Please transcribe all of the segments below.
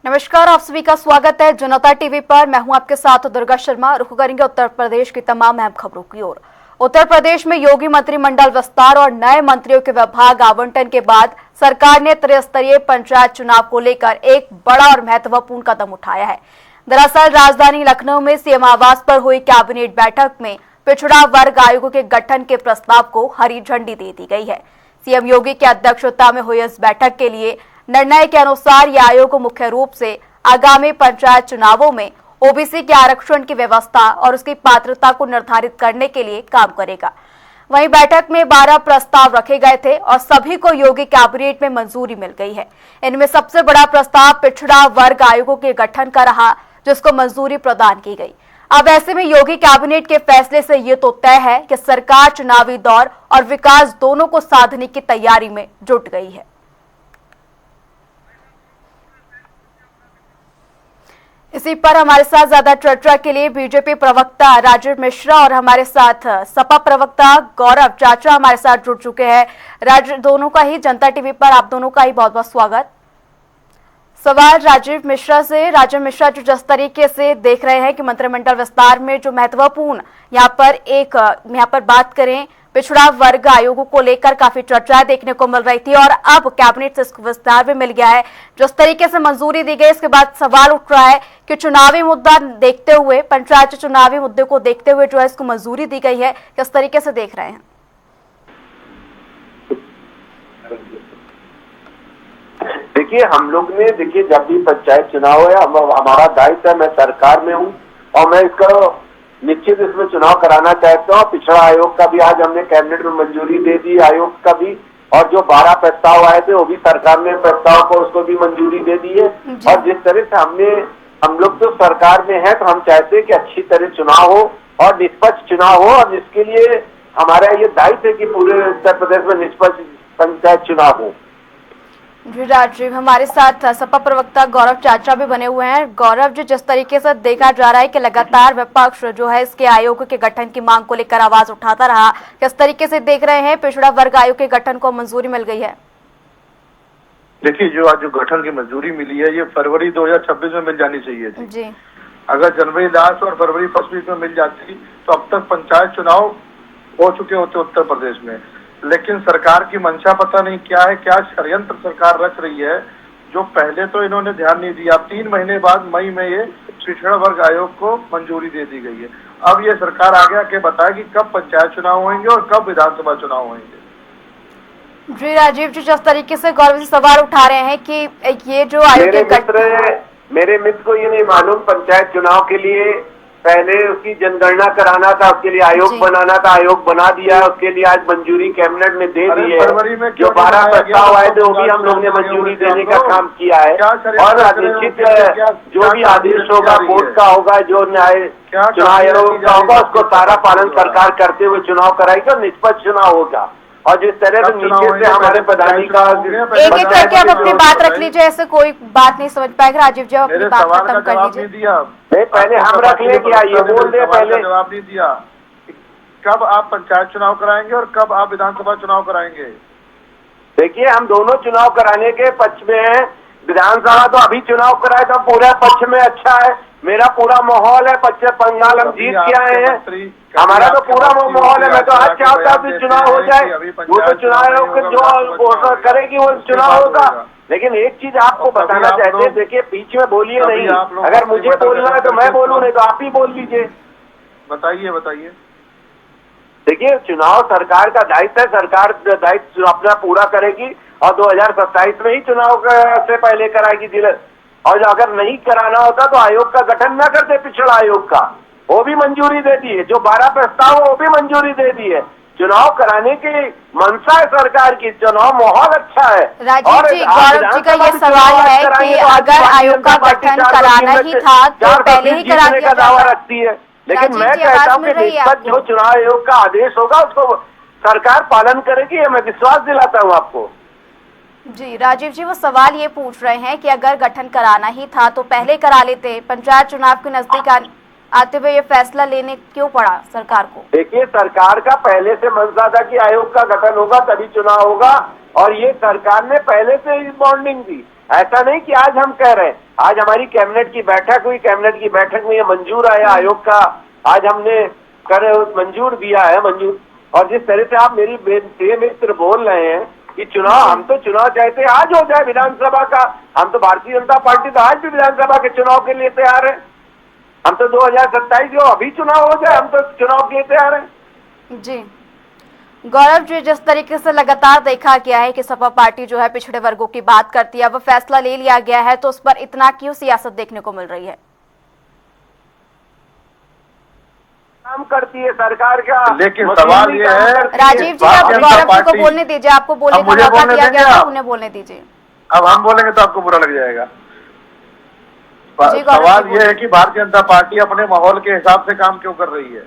नमस्कार, आप सभी का स्वागत है जनता टीवी पर। मैं हूं आपके साथ दुर्गा शर्मा। रुख करेंगे उत्तर प्रदेश की तमाम अहम खबरों की ओर। उत्तर प्रदेश में योगी मंत्रिमंडल विस्तार और नए मंत्रियों के विभाग आवंटन के बाद सरकार ने त्रिस्तरीय पंचायत चुनाव को लेकर एक बड़ा और महत्वपूर्ण कदम उठाया है। दरअसल राजधानी लखनऊ में सीएम आवास पर हुई कैबिनेट बैठक में पिछड़ा वर्ग आयोग के गठन के प्रस्ताव को हरी झंडी दे दी गई है। सीएम योगी की अध्यक्षता में हुई इस बैठक के लिए निर्णय के अनुसार यह आयोग मुख्य रूप से आगामी पंचायत चुनावों में ओबीसी के आरक्षण की व्यवस्था और उसकी पात्रता को निर्धारित करने के लिए काम करेगा। वहीं बैठक में 12 प्रस्ताव रखे गए थे और सभी को योगी कैबिनेट में मंजूरी मिल गई है। इनमें सबसे बड़ा प्रस्ताव पिछड़ा वर्ग आयोगों के गठन का रहा, जिसको मंजूरी प्रदान की गई। अब ऐसे में योगी कैबिनेट के फैसले से ये तो तय है कि सरकार चुनावी दौर और विकास दोनों को साधने की तैयारी में जुट गई है। इसी पर हमारे साथ ज्यादा चर्चा के लिए बीजेपी प्रवक्ता राजीव मिश्रा और हमारे साथ सपा प्रवक्ता गौरव चाचा हमारे साथ जुड़ चुके हैं। दोनों का ही जनता टीवी पर आप दोनों का ही बहुत बहुत स्वागत। सवाल राजीव मिश्रा से। राजीव मिश्रा, जो जिस तरीके से देख रहे हैं कि मंत्रिमंडल विस्तार में जो महत्वपूर्ण यहाँ पर बात करें, पिछड़ा वर्ग आयोगों को लेकर काफी चर्चा देखने को मिल रही थी और अब कैबिनेट से इसको विस्तार भी मिल गया है। जिस तरीके से मंजूरी दी गई, इसके बाद सवाल उठ रहा है कि चुनावी मुद्दा देखते हुए, पंचायत चुनावी मुद्दे को देखते हुए जो है इसको मंजूरी दी गई है, किस तरीके से देख रहे हैं? देखिए, हम लोग ने जब भी पंचायत चुनाव है, हमारा दायित्व है, मैं सरकार में हूँ और मैं इसका निश्चित इसमें चुनाव कराना चाहता हूँ। पिछड़ा आयोग का भी आज हमने कैबिनेट में मंजूरी दे दी, आयोग का भी, और जो 12 प्रस्ताव आए थे वो भी सरकार ने प्रस्ताव को उसको भी मंजूरी दे दी है। और जिस तरह से हम लोग तो सरकार में है, तो हम चाहते हैं कि अच्छी तरह चुनाव हो और निष्पक्ष चुनाव हो, और जिसके लिए हमारा ये दायित्व है कि पूरे उत्तर प्रदेश में निष्पक्ष पंचायत चुनाव हो। जी राजीव, हमारे साथ सपा प्रवक्ता गौरव चाचा भी बने हुए हैं। गौरव जी, जिस तरीके से देखा जा रहा है कि लगातार विपक्ष जो है इसके आयोग के गठन की मांग को लेकर आवाज उठाता रहा, किस तरीके से देख रहे हैं पिछड़ा वर्ग आयोग के गठन को मंजूरी मिल गई है? देखिए, जो आज जो गठन की मंजूरी मिली है, ये फरवरी 2026 में मिल जानी चाहिए थी। जी। अगर जनवरी लास्ट और फरवरी फर्स्ट वीक में मिल जाती तो अब तक पंचायत चुनाव हो चुके होते उत्तर प्रदेश में। लेकिन सरकार की मंशा पता नहीं क्या है, क्या षड्यंत्र सरकार रच रही है, जो पहले तो इन्होंने ध्यान नहीं दिया। 3 महीने बाद मई में ये पिछड़ा वर्ग आयोग को मंजूरी दे दी गई है। अब ये सरकार आगे आके बताए कि कब पंचायत चुनाव होंगे और कब विधानसभा चुनाव होंगे। जी राजीव जी, जिस तरीके से गौरव जी सवाल उठा रहे हैं कि ये जो आयोग मेरे मित्र को ये नहीं मालूम, पंचायत चुनाव के लिए पहले उसकी जनगणना कराना था, उसके लिए आयोग बनाना था, आयोग बना दिया, उसके लिए आज मंजूरी कैबिनेट में दे दी है। जो 12 प्रस्ताव आए थे वो भी हम लोग ने मंजूरी देने का काम किया है। और निश्चित जो भी आदेश होगा कोर्ट का होगा, जो न्याय चुनाव आयोग का होगा, उसको सारा पालन सरकार करते हुए चुनाव कराएगी और निष्पक्ष चुनाव होगा। और जिस तरह से नीचे से हमारे प्रधानी का एक करके आप अपनी बात रख लीजिए, ऐसे कोई बात नहीं समझ पाएगा। राजीव जी, अपनी बात खत्म कर लीजिए। नहीं, पहले हम रख ले, क्या ये बोल दे पहले। जवाब नहीं दिया, कब आप पंचायत चुनाव कराएंगे और कब आप विधानसभा चुनाव कराएंगे? देखिए, हम दोनों चुनाव कराने के पक्ष में हैं। विधानसभा तो अभी चुनाव कराए तो पूरा पक्ष में अच्छा है, मेरा पूरा माहौल है। पश्चिम बंगाल हम जीत के आए हैं, हमारा तो पूरा माहौल है। मैं तो आज चाहता हूँ कि चुनाव हो जाए, वो तो चुनाव जो करेगी वो चुनाव होगा। लेकिन एक चीज आपको बताना चाहते हैं, देखिए बीच में बोलिए नहीं, अगर मुझे बोलना है तो मैं बोलूँ, नहीं तो आप ही बोल लीजिए। बताइए। देखिए, चुनाव सरकार का दायित्व है, सरकार दायित्व अपना पूरा करेगी और 2027 में ही चुनाव से पहले कराएगी जिले। और अगर नहीं कराना होता तो आयोग का गठन न करते, पिछड़ा आयोग का, वो भी मंजूरी दे दी है। जो 12 प्रस्ताव वो भी मंजूरी दे दी है। चुनाव कराने की मंशा है सरकार की, चुनाव माहौल अच्छा है। राजीव जी, गौरव जी का ये सवाल है कि अगर आयोग का गठन कराना ही था तो पहले ही करा दिया दावा रखती है। लेकिन मैं कहता हूँ कि निष्पक्ष जो चुनाव आयोग का आदेश होगा उसको सरकार पालन करेगी, मैं विश्वास दिलाता हूँ आपको। जी राजीव जी, वो सवाल ये पूछ रहे हैं कि अगर गठन कराना ही था तो पहले करा लेते, पंचायत चुनाव के नजदीक आते हुए ये फैसला लेने क्यों पड़ा सरकार को? देखिए, सरकार का पहले से मंशा था कि आयोग का गठन होगा तभी चुनाव होगा, और ये सरकार ने पहले से ही बॉन्डिंग दी ऐसा नहीं कि आज हम कह रहे हैं, आज हमारी कैबिनेट की बैठक हुई, कैबिनेट की बैठक में ये मंजूर आया आयोग का, आज हमने मंजूर दिया है मंजूर। और जिस तरह से आप मेरी प्रिय मित्र बोल रहे हैं कि चुनाव, हम तो चुनाव चाहते हैं आज हो जाए विधानसभा का, हम तो भारतीय जनता पार्टी तो आज भी विधानसभा के चुनाव के लिए तैयार है। हम तो 2027 जो अभी चुनाव हो जाए, हम तो चुनाव के लिए तैयार हैं। जी गौरव जी, जिस तरीके से लगातार देखा गया है कि सपा पार्टी जो है पिछड़े वर्गों की बात करती है, अब फैसला ले लिया गया है, तो उस पर इतना क्यों सियासत देखने को मिल रही है? काम करती है सरकार का, लेकिन सवाल ये है, राजीव जी आप गौरव जी को बोलने दीजिए, आपको बोलने का मौका दिया गया था, उन्हें बोलने दीजिए। अब हम बोलेंगे तो आपको बुरा लग जाएगा। सवाल ये है कि भारतीय जनता पार्टी अपने माहौल के हिसाब से काम क्यों कर रही है।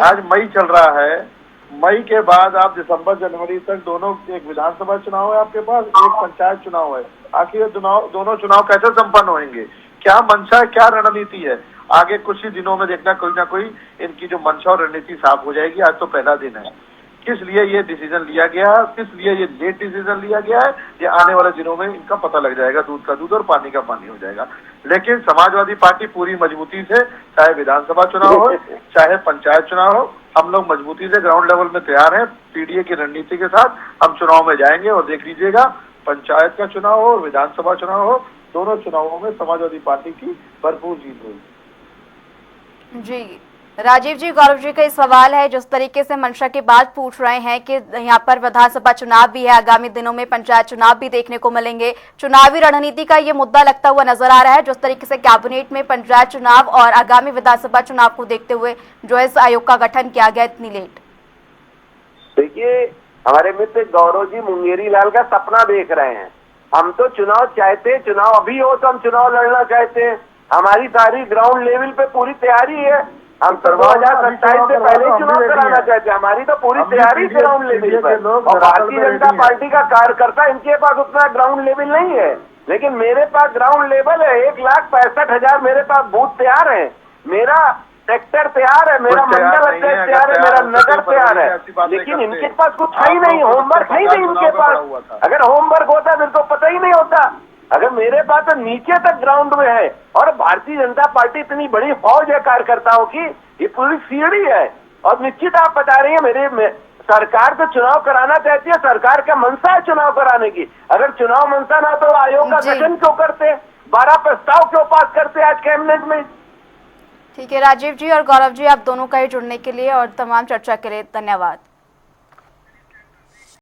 आज मई चल रहा है, मई के बाद आप दिसंबर जनवरी तक दोनों, एक विधानसभा चुनाव है आपके पास, एक पंचायत चुनाव है। आखिर ये दोनों चुनाव कैसे संपन्न होंगे, क्या मंशा है, क्या रणनीति है? आगे कुछ ही दिनों में देखना कोई ना कोई इनकी जो मंशा और रणनीति साफ हो जाएगी। आज तो पहला दिन है। किस लिए ये डिसीजन लिया गया है, किस लिए ये लेट डिसीजन लिया गया है, ये आने वाले दिनों में इनका पता लग जाएगा। दूध का दूध और पानी का पानी हो जाएगा। लेकिन समाजवादी पार्टी पूरी मजबूती से, चाहे विधानसभा चुनाव हो चाहे पंचायत चुनाव हो, हम लोग मजबूती से ग्राउंड लेवल में तैयार हैं। पीडीए की रणनीति के साथ हम चुनाव में जाएंगे और देख लीजिएगा, पंचायत का चुनाव हो और विधानसभा चुनाव हो, दोनों चुनावों में समाजवादी पार्टी की भरपूर जीत होगी। जी राजीव जी, गौरव जी का एक सवाल है, जिस तरीके से मंशा की बात पूछ रहे हैं कि यहाँ पर विधानसभा चुनाव भी है, आगामी दिनों में पंचायत चुनाव भी देखने को मिलेंगे, चुनावी रणनीति का ये मुद्दा लगता हुआ नजर आ रहा है, जिस तरीके से कैबिनेट में पंचायत चुनाव और आगामी विधानसभा चुनाव को देखते हुए जो इस आयोग का गठन किया गया इतनी लेट। देखिए, हमारे मित्र गौरव जी मुंगेरी लाल का सपना देख रहे हैं। हम तो चुनाव चाहते, चुनाव अभी हो तो हम चुनाव लड़ना चाहते हैं। हमारी सारी ग्राउंड लेवल पे पूरी तैयारी है। हम 2027 से पहले ही चुनाव कराना चाहते हैं। हमारी तो पूरी तैयारी ग्राउंड लेवल पर। और भारतीय जनता पार्टी का कार्यकर्ता, इनके पास उतना ग्राउंड लेवल नहीं है, लेकिन मेरे पास ग्राउंड लेवल है। 1,65,000 मेरे पास बूथ तैयार है, मेरा सेक्टर तैयार है, मेरा मंडल अध्यक्ष तैयार है, मेरा नगर तैयार है। लेकिन इनके पास कुछ है ही नहीं, होमवर्क है ही नहीं इनके पास। अगर होमवर्क होता फिर तो पता ही नहीं होता। अगर मेरे पास तो नीचे तक ग्राउंड में है, और भारतीय जनता पार्टी इतनी बड़ी फौज है कार्यकर्ताओं की, ये पूरी सीढ़ी है। और निश्चित आप बता रही है, सरकार तो चुनाव कराना चाहती है, सरकार का मंशा है चुनाव कराने की। अगर चुनाव मंशा ना तो आयोग का गठन क्यों करते, 12 प्रस्ताव क्यों पास करते आज कैबिनेट में? ठीक है राजीव जी और गौरव जी, आप दोनों का ही जुड़ने के लिए और तमाम चर्चा के लिए धन्यवाद।